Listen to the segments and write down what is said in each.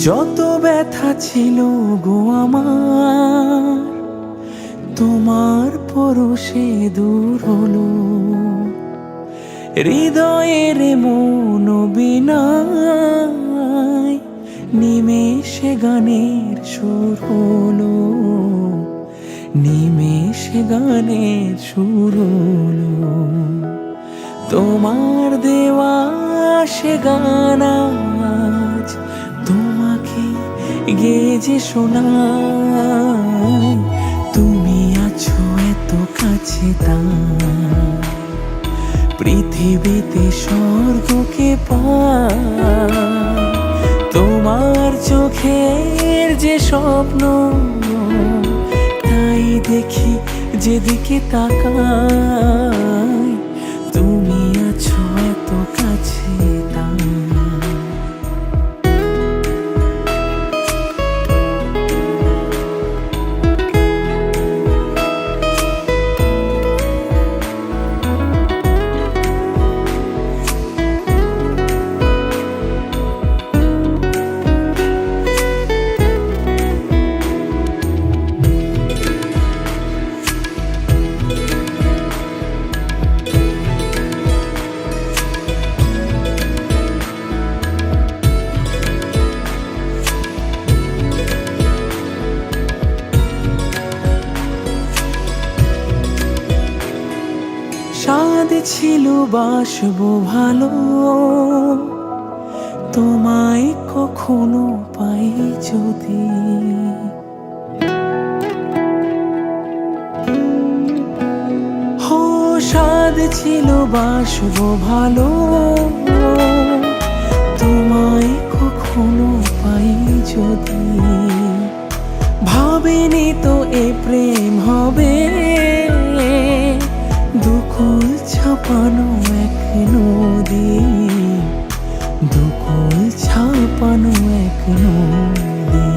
যত ব্যথা ছিল গো আমার, তোমার পরশে দূর হলো। হৃদয়ের মন বিনায় নিমেষে গানের সুর হলো, নিমেষে গানের সুর হলো। তোমার দেওয়া সে গান আজ তোমাকে গেয়ে যে শোনাই। তুমি আছো এত কাছে তাই পৃথিবীতে স্বর্গকে পাই। তোমার চোখের যে স্বপ্ন তাই দেখি যেদিকে তাকাই। তুমি আছো এত কাছে তাই। স্বাদ ছিল বাসবো ভালো, তোমায় কখনো পাই যদি। হো স্বাদ ছিল বাসবো ভালো, তোমায় কখনো পাই যদি। ভাবিনি তো এ প্রেম হবে, দুকুল ছাপানো এক নদী, দুকুল ছাপানো এক নদী।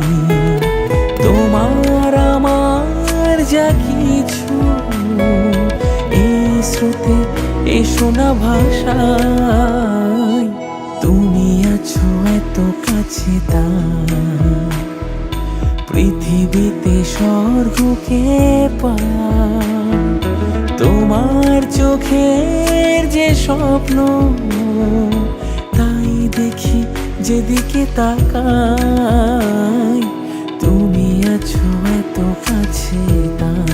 তোমার আমার যা কিছু এই স্রোতে এ শোনা ভাষায়। তুমি আছো এত কাছে তাই পৃথিবীতে স্বর্গকে পাই। তোমার চোখের যে স্বপ্ন তাই দেখি যেদিকে তাকাই। তুমি আছো এত কাছে তাই।